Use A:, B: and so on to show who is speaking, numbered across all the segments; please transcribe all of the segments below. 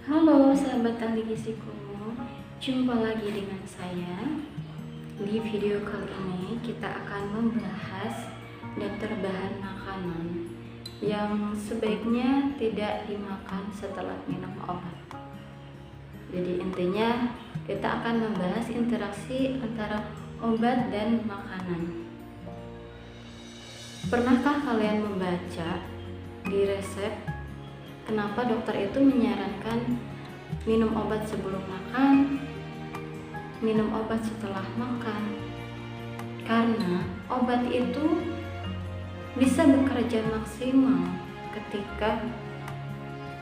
A: Halo sahabat ahli giziku, jumpa lagi dengan saya. Di video kali ini kita akan membahas daftar bahan makanan yang sebaiknya tidak dimakan setelah minum obat. Jadi intinya kita akan membahas interaksi antara obat dan makanan. Pernahkah kalian membaca di resep kenapa dokter itu menyarankan minum obat sebelum makan, minum obat setelah makan? Karena obat itu bisa bekerja maksimal ketika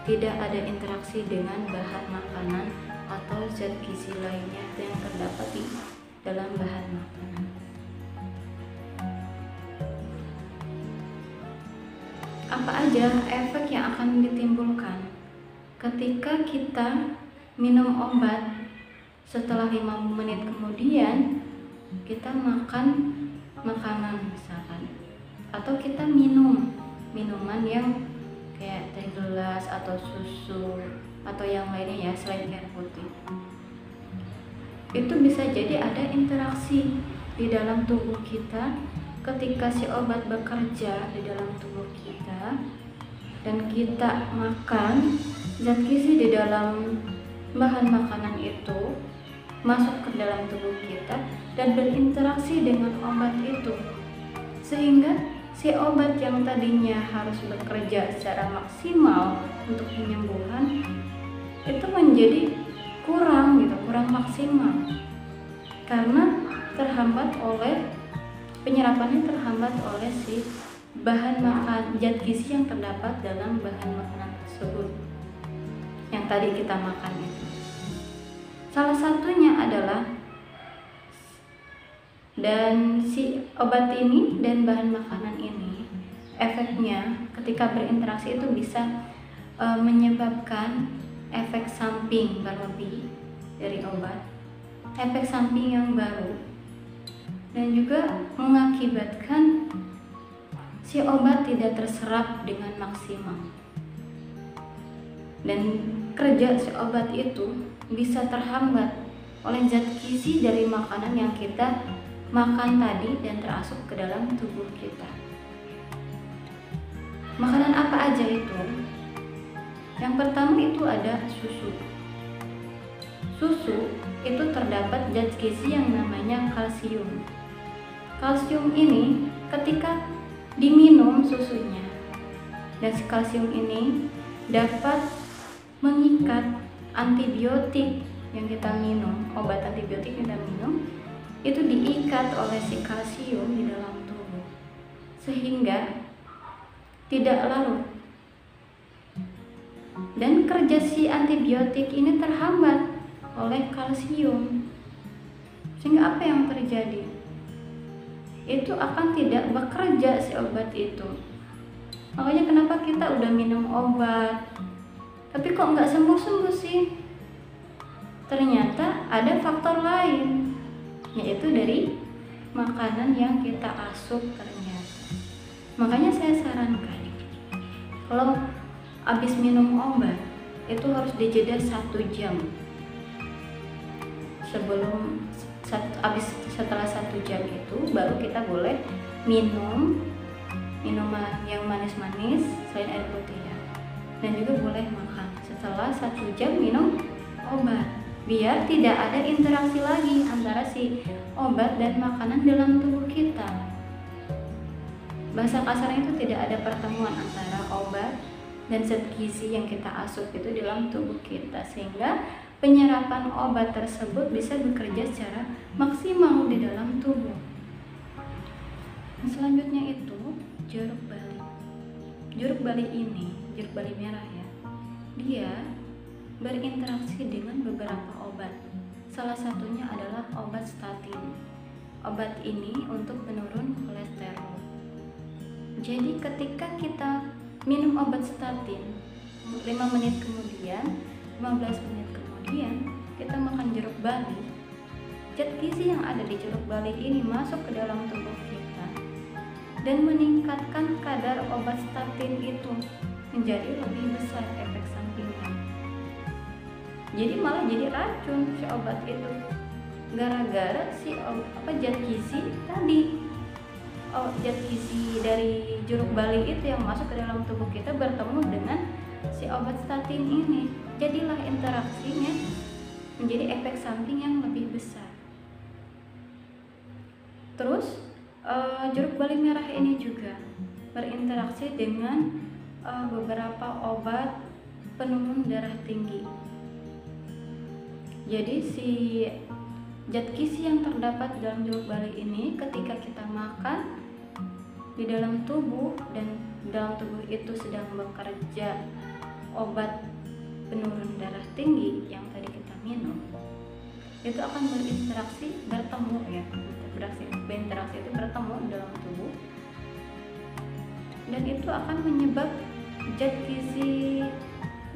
A: tidak ada interaksi dengan bahan makanan atau zat gizi lainnya yang terdapat di dalam bahan makanan. Apa aja efek yang akan ditimbulkan ketika kita minum obat setelah 5 menit kemudian kita makan makanan misalkan, atau kita minum minuman yang kayak teh gelas atau susu atau yang lainnya ya selain air putih. Itu bisa jadi ada interaksi di dalam tubuh kita ketika si obat bekerja di dalam tubuh kita dan kita makan, zat gizi di dalam bahan makanan itu masuk ke dalam tubuh kita dan berinteraksi dengan obat itu, sehingga si obat yang tadinya harus bekerja secara maksimal untuk penyembuhan itu menjadi kurang maksimal karena penyerapannya terhambat oleh si bahan makan zat gizi yang terdapat dalam bahan makanan tersebut yang tadi kita makan itu. Salah satunya adalah dan si obat ini dan bahan makanan ini efeknya ketika berinteraksi itu bisa menyebabkan efek samping berlebih dari obat, efek samping yang baru, dan juga mengakibatkan si obat tidak terserap dengan maksimal. Dan kerja si obat itu bisa terhambat oleh zat gizi dari makanan yang kita makan tadi dan terasup ke dalam tubuh kita. Makanan apa aja itu? Yang pertama itu ada susu. Susu itu terdapat zat gizi yang namanya kalsium. Kalsium ini ketika diminum susunya, dan si kalsium ini dapat mengikat antibiotik yang kita minum, obat antibiotik yang kita minum itu diikat oleh si kalsium di dalam tubuh sehingga tidak larut, dan kerja si antibiotik ini terhambat oleh kalsium, sehingga apa yang terjadi? Itu akan tidak bekerja si obat itu. Makanya kenapa kita udah minum obat tapi kok nggak sembuh-sembuh sih? Ternyata ada faktor lain, yaitu dari makanan yang kita asup ternyata. Makanya saya sarankan kalau habis minum obat itu harus dijeda 1 jam sebelum setelah 1 jam itu baru kita boleh minum minuman yang manis-manis selain air putih ya, dan juga boleh makan setelah 1 jam minum obat biar tidak ada interaksi lagi antara si obat dan makanan dalam tubuh kita. Bahasa kasarnya itu tidak ada pertemuan antara obat dan zat gizi yang kita asup itu dalam tubuh kita, sehingga penyerapan obat tersebut bisa bekerja secara maksimal di dalam tubuh. Dan selanjutnya itu jeruk bali. Jeruk bali ini, jeruk bali merah ya, dia berinteraksi dengan beberapa obat. Salah satunya adalah obat statin. Obat ini untuk penurun kolesterol. Jadi ketika kita minum obat statin 5 menit kemudian, 15 menit kemudian kita makan jeruk bali, zat gizi yang ada di jeruk bali ini masuk ke dalam tubuh kita dan meningkatkan kadar obat statin itu menjadi lebih besar efek sampingnya. jadi malah jadi racun si obat itu, gara-gara si zat gizi tadi. Zat gizi dari jeruk bali itu yang masuk ke dalam tubuh kita bertemu dengan si obat statin ini, jadilah interaksinya menjadi efek samping yang lebih besar. Terus jeruk bali merah ini juga berinteraksi dengan beberapa obat penurun darah tinggi. Jadi si zat gizi yang terdapat dalam jeruk bali ini ketika kita makan di dalam tubuh, dan dalam tubuh itu sedang bekerja obat penurun darah tinggi yang tadi kita minum, itu akan berinteraksi itu bertemu dalam tubuh, dan itu akan menyebab zat gizi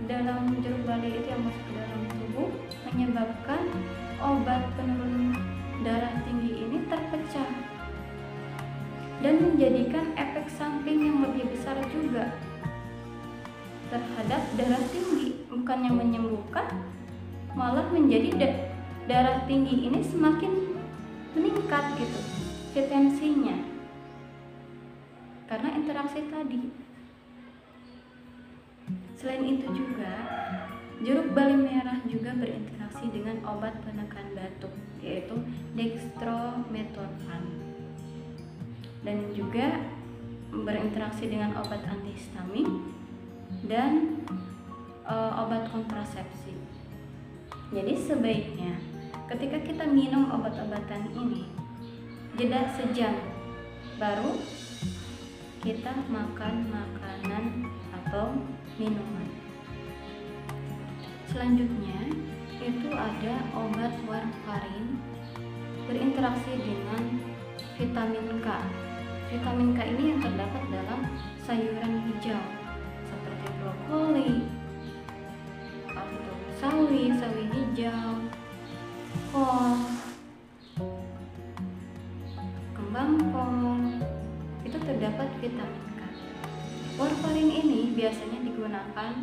A: dalam jeruk bali itu yang masuk ke dalam tubuh, menyebabkan obat penurun darah tinggi ini terpecah dan menjadikan efek samping yang lebih besar juga terhadap darah tinggi. Bukannya menyembuhkan, malah menjadi darah tinggi ini semakin meningkat gitu si tensinya, karena interaksi tadi. Selain itu juga jeruk bali merah juga berinteraksi dengan obat penekan batuk, yaitu dextromethorphan, dan juga berinteraksi dengan obat antihistamik dan obat kontrasepsi. Jadi sebaiknya ketika kita minum obat-obatan ini, jeda sejam baru kita makan makanan atau minuman. Selanjutnya itu ada obat warfarin berinteraksi dengan vitamin K. Vitamin K ini yang terdapat dalam sayuran hijau seperti brokoli, atau sawi hijau, kol, kembang kol, itu terdapat vitamin K. Warfarin ini biasanya digunakan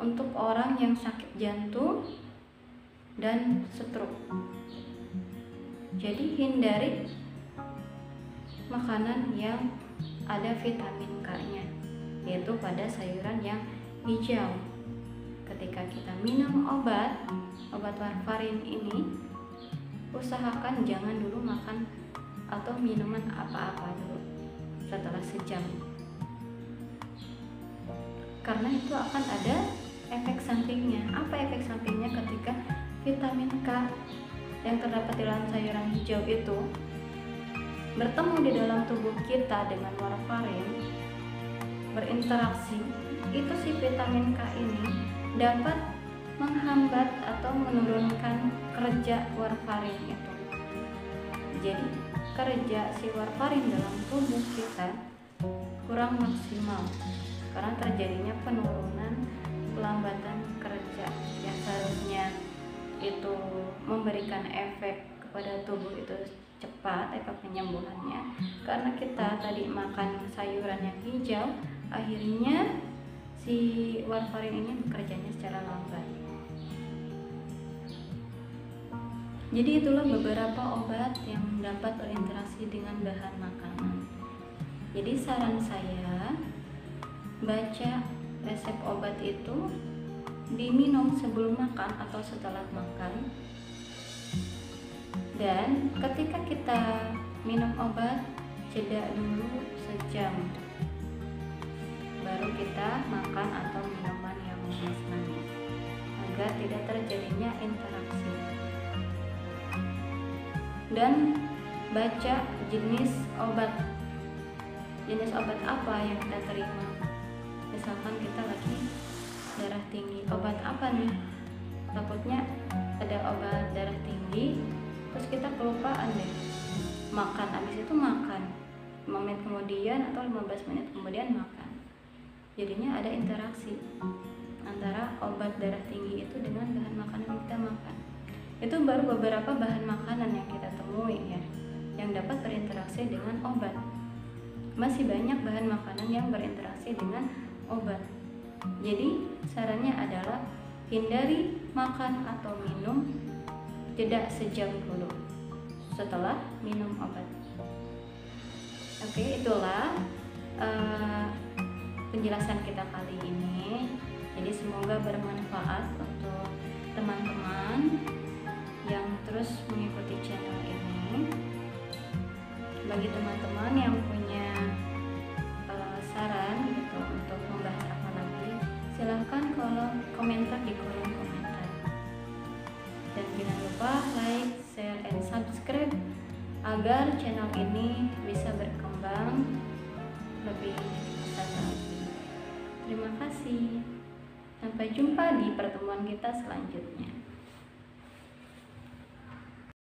A: untuk orang yang sakit jantung dan stroke. Jadi hindari makanan yang ada vitamin K-nya, yaitu pada sayuran yang hijau. Ketika kita minum obat warfarin ini, usahakan jangan dulu makan atau minuman apa-apa dulu setelah sejam, karena itu akan ada efek sampingnya. Apa efek sampingnya ketika vitamin K yang terdapat di dalam sayuran hijau itu bertemu di dalam tubuh kita dengan warfarin, berinteraksi, itu si vitamin K ini dapat menghambat atau menurunkan kerja warfarin itu. Jadi kerja si warfarin dalam tubuh kita kurang maksimal karena terjadinya penurunan, pelambatan kerja yang seharusnya itu memberikan efek kepada tubuh itu cepat, efek penyembuhannya. Karena kita tadi makan sayuran yang hijau, akhirnya si warfarin ini bekerjanya secara lambat. Jadi itulah beberapa obat yang dapat berinteraksi dengan bahan makanan. Jadi saran saya, baca resep obat itu diminum sebelum makan atau setelah makan, dan ketika kita minum obat jeda dulu sejam baru kita makan atau minuman yang manis-manis agar tidak terjadinya interaksi. Dan baca jenis obat apa yang kita terima. Misalkan kita lagi darah tinggi, obat apa nih? Takutnya ada obat darah tinggi terus kita kelupaan deh makan, abis itu makan 5 menit kemudian atau 15 menit kemudian makan, jadinya ada interaksi antara obat darah tinggi itu dengan bahan makanan yang kita makan. Itu baru beberapa bahan makanan yang kita temui ya, yang dapat berinteraksi dengan obat. Masih banyak bahan makanan yang berinteraksi dengan obat. Jadi sarannya adalah hindari makan atau minum jeda sejam dulu setelah minum obat. Oke, itulah penjelasan kita kali ini. Jadi semoga bermanfaat untuk teman-teman yang terus mengikuti channel ini. Bagi teman-teman yang punya saran gitu untuk membahas apa lagi, silahkan komentar di kolom komentar. Dan jangan lupa like, share, and subscribe agar channel ini bisa berkembang lebih besar lagi. Terima kasih. Sampai jumpa di pertemuan kita selanjutnya.